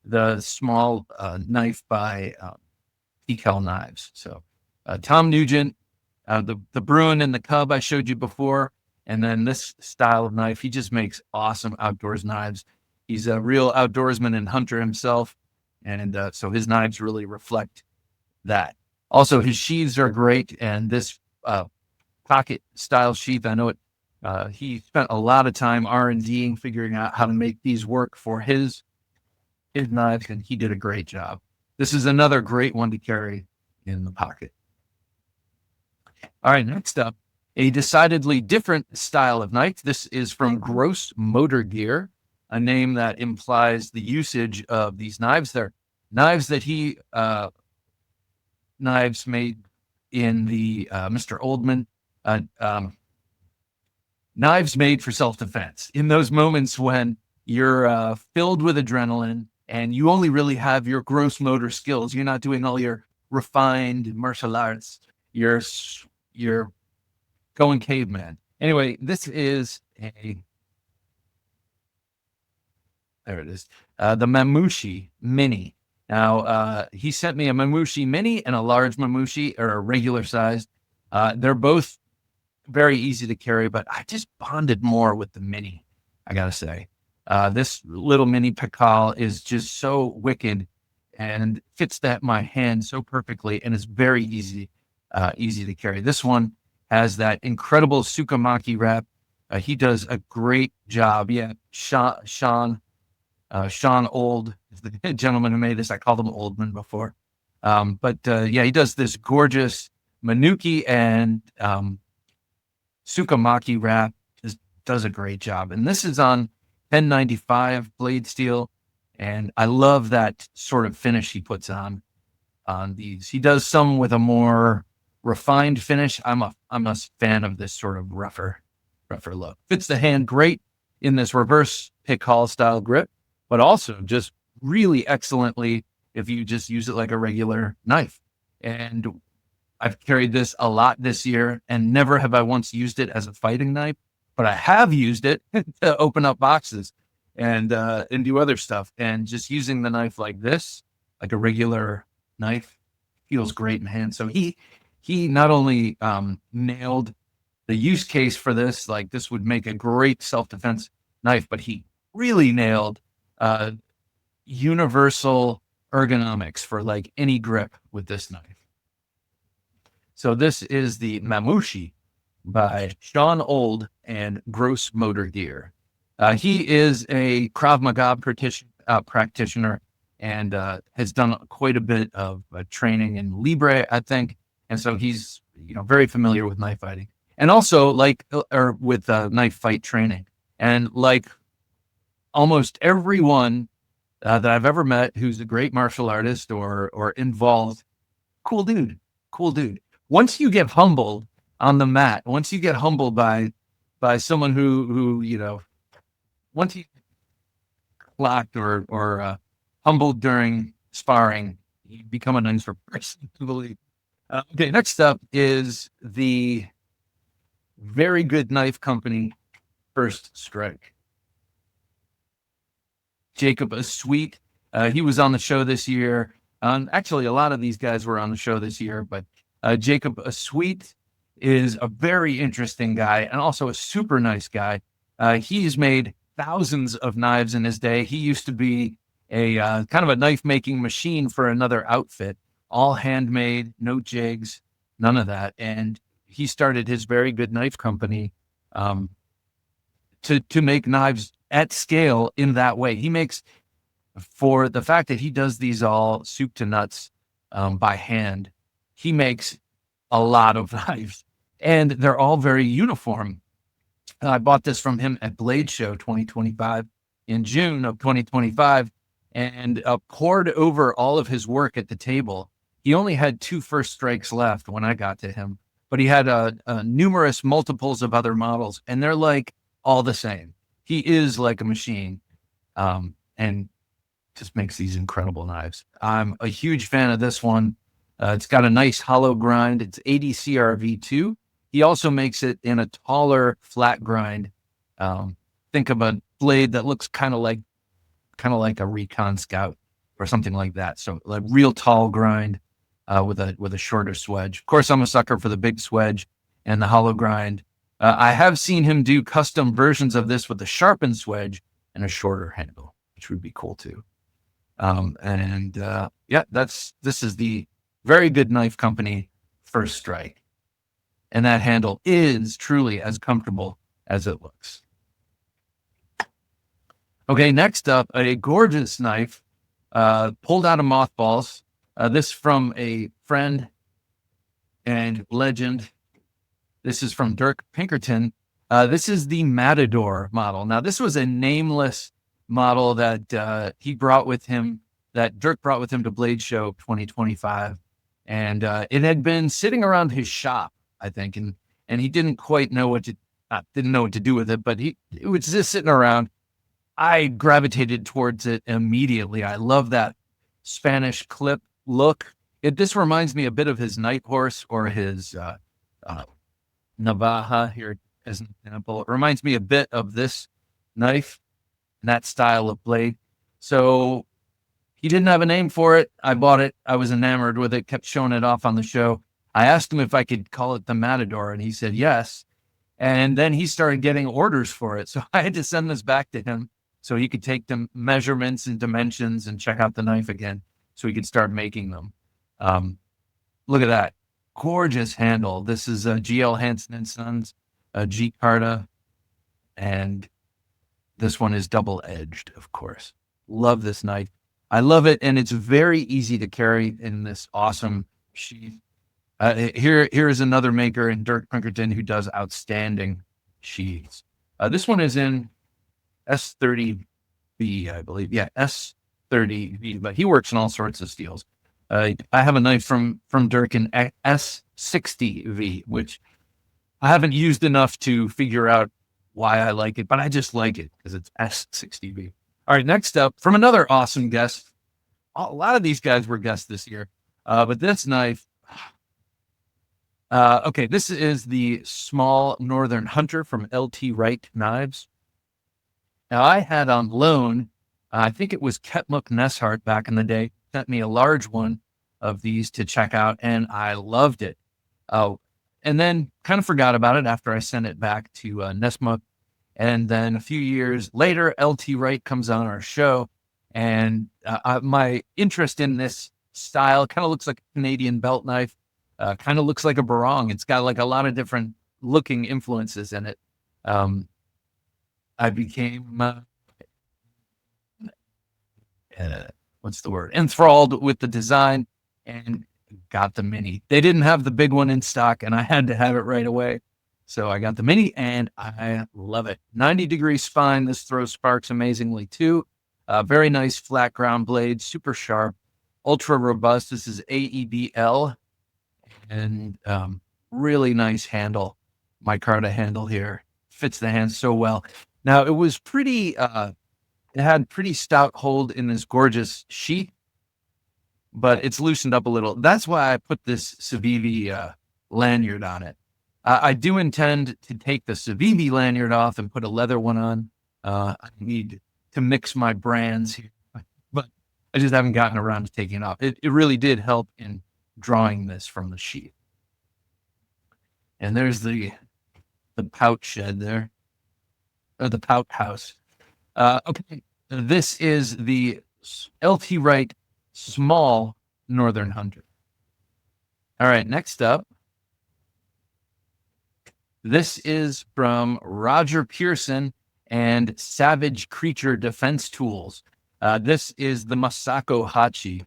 the small knife by Decal Knives. So Tom Nugent, the Bruin and the Cub I showed you before, and then this style of knife. He just makes awesome outdoors knives. He's a real outdoorsman and hunter himself, and so his knives really reflect that. Also, his sheaths are great, and this pocket style sheath, I know it. He spent a lot of time R&Ding, figuring out how to make these work for his knives, and he did a great job. This is another great one to carry in the pocket. All right, next up, a decidedly different style of knife. This is from Gross Motor Gear, a name that implies the usage of these knives. They're knives that he knives made in the Mr. Oldman. Knives made for self-defense. In those moments when you're filled with adrenaline and you only really have your gross motor skills, you're not doing all your refined martial arts. You're going caveman. Anyway, this is there it is. The Mamushi Mini. Now, he sent me a Mamushi Mini and a large Mamushi, or a regular size. They're both very easy to carry, but I just bonded more with the Mini, I gotta say. This little Mini Pikal is just so wicked and fits my hand so perfectly, and is very easy to carry. This one has that incredible Tsukamaki wrap. He does a great job. Yeah, Sean Old is the gentleman who made this. I called him Oldman before. But he does this gorgeous Manuki and Tsukamaki wrap. Just does a great job. And this is on 1095 blade steel. And I love that sort of finish he puts on these. He does some with a more refined finish. I'm a fan of this sort of rougher look. Fits the hand great in this reverse pick haul style grip, but also just really excellently if you just use it like a regular knife. And I've carried this a lot this year, and never have I once used it as a fighting knife, but I have used it to open up boxes and do other stuff. And just using the knife like this, like a regular knife, feels great in hand. So he he not only nailed the use case for this, like this would make a great self-defense knife, but he really nailed universal ergonomics for like any grip with this knife. So this is the Mamushi by Sean Old and Gross Motor Gear. He is a Krav Maga practitioner and has done quite a bit of training in Libre, I think. And so he's, very familiar with knife fighting and also with knife fight training. And like almost everyone that I've ever met who's a great martial artist or involved, cool dude. Once you get humbled on the mat, once you get humbled by someone who once you clocked or humbled during sparring, you become a nicer person, I believe. Okay, next up is the Very Good Knife Company First Strike. Jacob Sweet, he was on the show this year. Actually, a lot of these guys were on the show this year, but Jacob Sweet is a very interesting guy and also a super nice guy. He's made thousands of knives in his day. He used to be a kind of a knife making machine for another outfit, all handmade, no jigs, none of that. And he started his Very Good Knife Company to make knives at scale in that way. He makes, for the fact that he does these all soup to nuts by hand, he makes a lot of knives and they're all very uniform. I bought this from him at Blade Show 2025 in June of 2025 and poured over all of his work at the table. He only had 2 first strikes left when I got to him, but he had numerous multiples of other models and they're like all the same. He is like a machine and just makes these incredible knives. I'm a huge fan of this one. It's got a nice hollow grind. It's 80 CRV2. He also makes it in a taller flat grind. Think of a blade that looks kind of like a Recon Scout or something like that. So like real tall grind with a shorter swedge. Of course, I'm a sucker for the big swedge and the hollow grind. I have seen him do custom versions of this with a sharpened swedge and a shorter handle, which would be cool too. This is the Very Good Knife Company First Strike. And that handle is truly as comfortable as it looks. Okay, next up, a gorgeous knife pulled out of mothballs. This from a friend and legend. This is from Dirk Pinkerton. This is the Matador model. Now, this was a nameless model that he brought with him, that Dirk brought with him to Blade Show 2025. And it had been sitting around his shop, I think, and he didn't quite know what to do with it, but it was just sitting around. I gravitated towards it immediately. I love that Spanish clip look. This reminds me a bit of his Night Horse or his Navaja here as an example. It reminds me a bit of this knife and that style of blade. So he didn't have a name for it. I bought it. I was enamored with it, kept showing it off on the show. I asked him if I could call it the Matador, and he said yes. And then he started getting orders for it. So I had to send this back to him so he could take the measurements and dimensions and check out the knife again so he could start making them. Look at that. Gorgeous handle. This is GL Hansen and Sons, G Carta, and this one is double-edged, of course. Love this knife. I love it, and it's very easy to carry in this awesome sheath. Here is another maker in Dirk Pinkerton who does outstanding sheaths. This one is in S30V, I believe. Yeah, S30V, but he works in all sorts of steels. I have a knife from Dirk in S60V, which I haven't used enough to figure out why I like it, but I just like it because it's S60V. All right, next up, from another awesome guest. A lot of these guys were guests this year, but this knife, okay, this is the Small Northern Hunter from LT Wright Knives. Now, I had on loan, I think it was Ketmuk Neshart back in the day, sent me a large one of these to check out, and I loved it. Oh, and then kind of forgot about it after I sent it back to Nesma. And then a few years later, LT Wright comes on our show, and my interest in this style kind of looks like a Canadian belt knife, kind of looks like a barong. It's got like a lot of different looking influences in it. I became what's the word? Enthralled with the design and got the mini. They didn't have the big one in stock, and I had to have it right away. So I got the mini, and I love it. 90-degree spine. This throws sparks amazingly too. Very nice flat ground blade, super sharp, ultra robust. This is AEBL, and really nice handle. Micarta handle here fits the hand so well. Now it was pretty. It had pretty stout hold in this gorgeous sheath, but it's loosened up a little. That's why I put this Civivi lanyard on it. I do intend to take the Civivi lanyard off and put a leather one on. I need to mix my brands here, but I just haven't gotten around to taking it off. It really did help in drawing this from the sheath. And there's the pouch shed there, or the pout house. Okay, this is the LT Wright Small Northern Hunter. All right, next up. This is from Roger Pearson and Savage Creature Defense Tools. This is the Masako Hachi.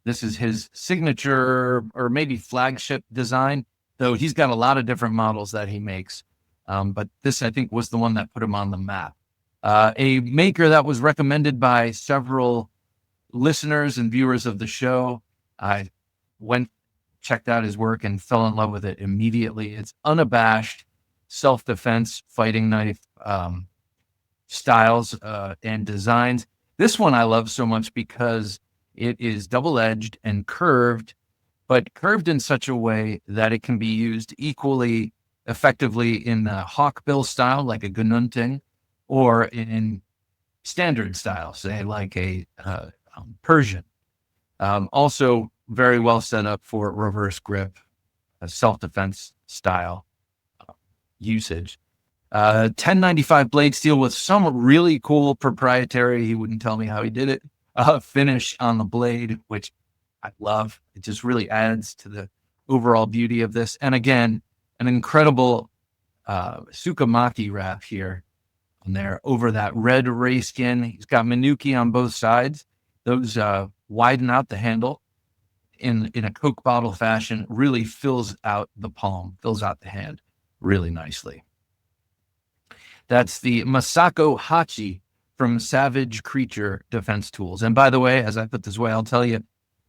This is his signature or maybe flagship design, though he's got a lot of different models that he makes. But this, I think, was the one that put him on the map. A maker that was recommended by several listeners and viewers of the show. I checked out his work and fell in love with it immediately. It's unabashed self-defense fighting knife styles and designs. This one I love so much because it is double-edged and curved, but curved in such a way that it can be used equally effectively in the hawkbill style, like a Gununting, or in standard style, say like a Persian. Also very well set up for reverse grip, self-defense style usage. 1095 blade steel with some really cool proprietary, he wouldn't tell me how he did it, finish on the blade, which I love. It just really adds to the overall beauty of this. And again, an incredible Tsukamaki wrap here on there over that red ray skin. He's got Minuki on both sides. Those widen out the handle in a Coke bottle fashion, really fills out the palm, fills out the hand really nicely. That's the Masako Hachi from Savage Creature Defense Tools. And by the way, as I put this away, I'll tell you,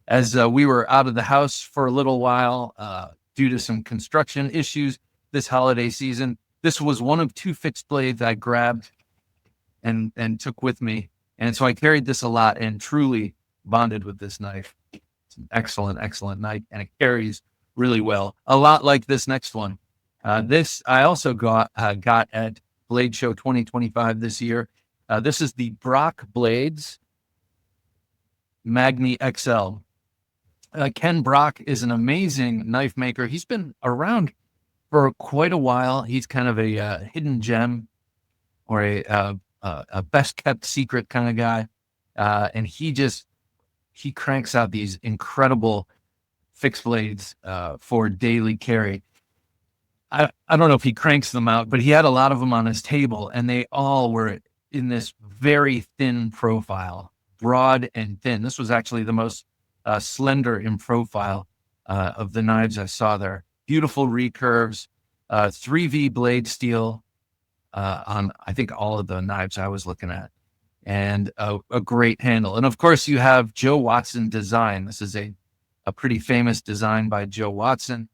as we were out of the house for a little while due to some construction issues this holiday season, this was one of two fixed blades I grabbed and took with me. And so I carried this a lot and truly bonded with this knife. It's an excellent, excellent knife, and it carries really well. A lot like this next one. This I also got at Blade Show 2025 this year. This is the Brock Blades Magni XL. Ken Brock is an amazing knife maker. He's been around for quite a while. He's kind of a hidden gem or a best kept secret kind of guy. And he cranks out these incredible fixed blades for daily carry. I don't know if he cranks them out, but he had a lot of them on his table, and they all were in this very thin profile, broad and thin. This was actually the most slender in profile of the knives I saw there. Beautiful recurves, 3V blade steel on, I think, all of the knives I was looking at, and a great handle. And of course, you have Joe Watson design. This is a pretty famous design by Joe Watson.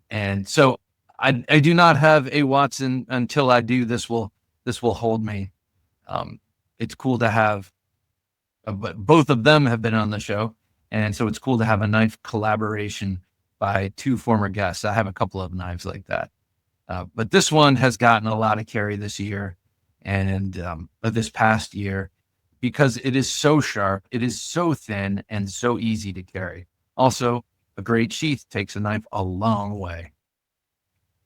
And so I do not have a Watson. Until I do, this will hold me. It's cool to have, but both of them have been on the show. And so it's cool to have a knife collaboration by two former guests. I have a couple of knives like that. But this one has gotten a lot of carry this year and this past year because it is so sharp, it is so thin and so easy to carry. Also, a great sheath takes a knife a long way.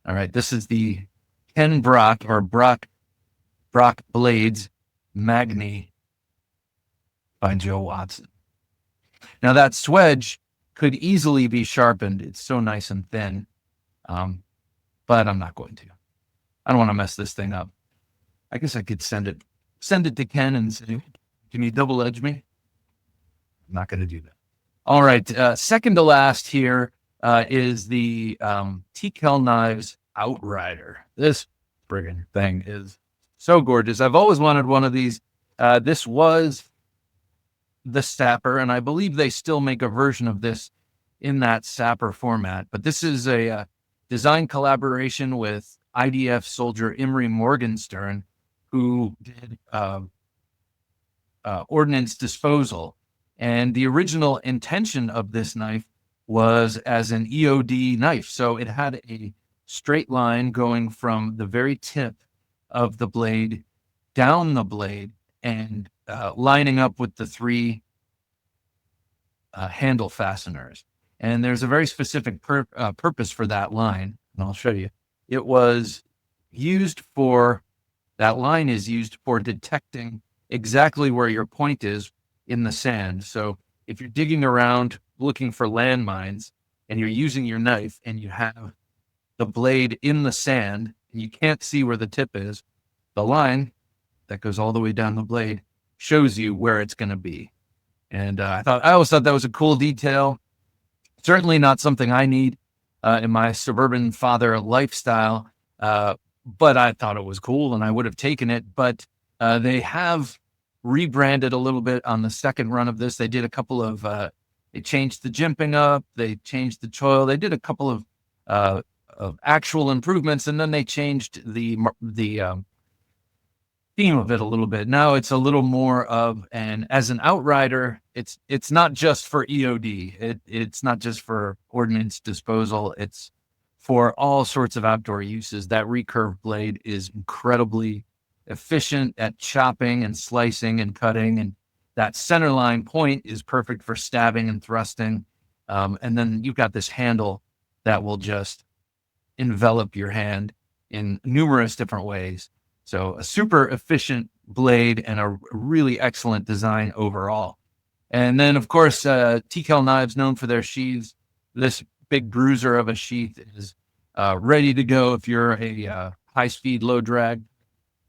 All right, this is the Ken Brock or Brock Blades Magni by Joe Watson. Now that swedge could easily be sharpened. It's so nice and thin, but I'm not going to. I don't want to mess this thing up. I guess I could send it to Ken and say, can you double edge me? I'm not going to do that. All right. Second to last here is the TKL Knives Outrider. This friggin' thing is so gorgeous. I've always wanted one of these. This was the Sapper, and I believe they still make a version of this in that Sapper format. But this is a design collaboration with IDF soldier Imre Morgenstern, who did ordnance disposal. And the original intention of this knife was as an EOD knife. So it had a straight line going from the very tip of the blade down the blade and lining up with the three handle fasteners. And there's a very specific purpose for that line, and I'll show you. It was used for, that line is used for detecting exactly where your point is in the sand. So if you're digging around looking for landmines and you're using your knife and you have the blade in the sand and you can't see where the tip is, the line that goes all the way down the blade shows you where it's going to be. And I always thought that was a cool detail. Certainly not something I need in my suburban father lifestyle, but I thought it was cool and I would have taken it. But they have rebranded a little bit on the second run of this. They did a couple of, they changed the jimping up, they changed the choil, they did a couple of actual improvements, and then they changed the theme of it a little bit. Now it's a little more of as an outrider, it's not just for EOD. It's not just for ordnance disposal. It's for all sorts of outdoor uses. That recurve blade is incredibly efficient at chopping and slicing and cutting, and that center line point is perfect for stabbing and thrusting. And then you've got this handle that will just envelop your hand in numerous different ways. So a super efficient blade and a really excellent design overall. And then, of course, TKL Knives, known for their sheaths. This big bruiser of a sheath is ready to go if you're a high-speed, low-drag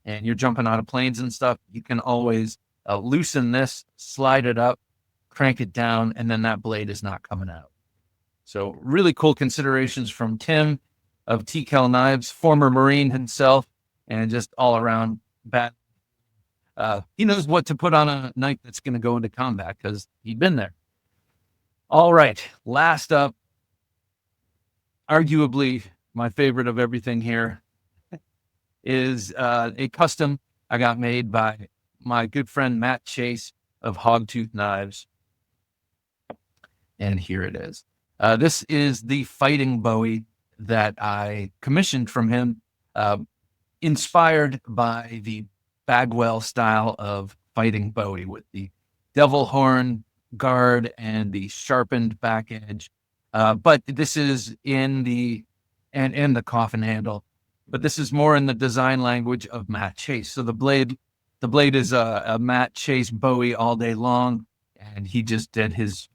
and you're jumping out of planes and stuff. You can always loosen this, slide it up, crank it down, and then that blade is not coming out. So really cool considerations from Tim of TKL Knives, former Marine himself, and just all around bat. He knows what to put on a knife that's going to go into combat because he'd been there. All right. Last up, arguably my favorite of everything here is a custom I got made by my good friend Matt Chase of Hogtooth Knives. And here it is. This is the fighting Bowie that I commissioned from him, inspired by the Bagwell style of fighting Bowie with the devil horn guard and the sharpened back edge. But this is in the coffin handle, but this is more in the design language of Matt Chase. So the blade is a Matt Chase Bowie all day long, and he just did his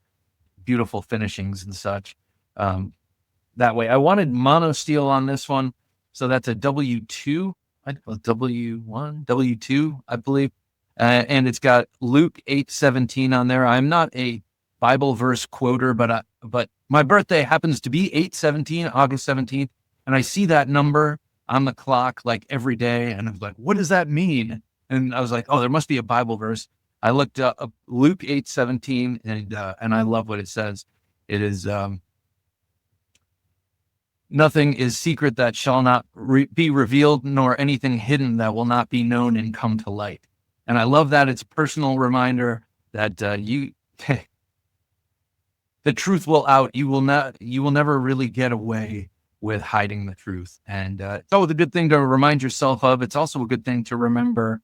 beautiful finishings and such. That way, I wanted mono steel on this one. So that's a W2, W1, W2, I believe. And it's got Luke 8:17 on there. I'm not a Bible verse quoter, but my birthday happens to be 8/17, August 17th. And I see that number on the clock like every day. And I was like, what does that mean? And I was like, oh, there must be a Bible verse. I looked up Luke 8:17 and I love what it says. It is, nothing is secret that shall not be revealed, nor anything hidden that will not be known and come to light. And I love that. It's a personal reminder that the truth will out. You will never really get away with hiding the truth. And it's always a good thing to remind yourself of. It's also a good thing to remember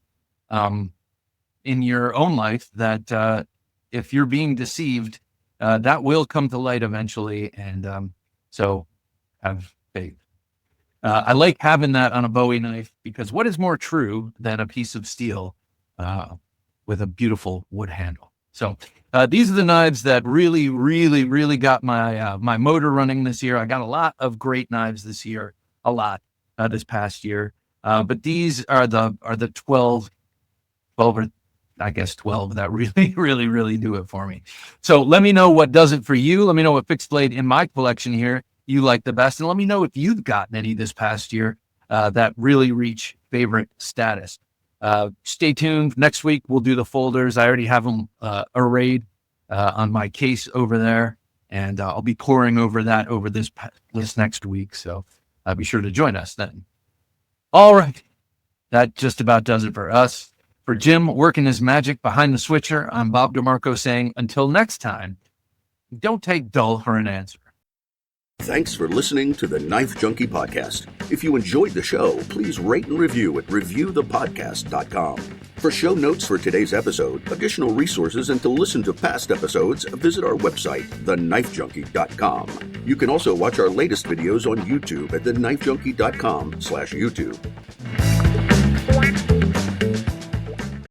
in your own life that if you're being deceived, that will come to light eventually. And so have faith. I like having that on a Bowie knife because what is more true than a piece of steel with a beautiful wood handle? So these are the knives that really, really, really got my my motor running this year. I got a lot of great knives this year, a lot this past year. But these are the 12 or I guess 12 that really, really, really do it for me. So let me know what does it for you. Let me know what fixed blade in my collection here you like the best. And let me know if you've gotten any this past year that really reach favorite status. Stay tuned. Next week, we'll do the folders. I already have them arrayed on my case over there. And I'll be pouring over that over this next week. So be sure to join us then. All right. That just about does it for us. For Jim working his magic behind the switcher, I'm Bob DeMarco saying, until next time, don't take dull for an answer.
Thanks for listening to the Knife Junkie podcast. If you enjoyed the show, please rate and review at reviewthepodcast.com. For show notes for today's episode, additional resources, and to listen to past episodes, visit our website, TheKnifeJunkie.com. You can also watch our latest videos on YouTube at TheKnifeJunkie.com/YouTube.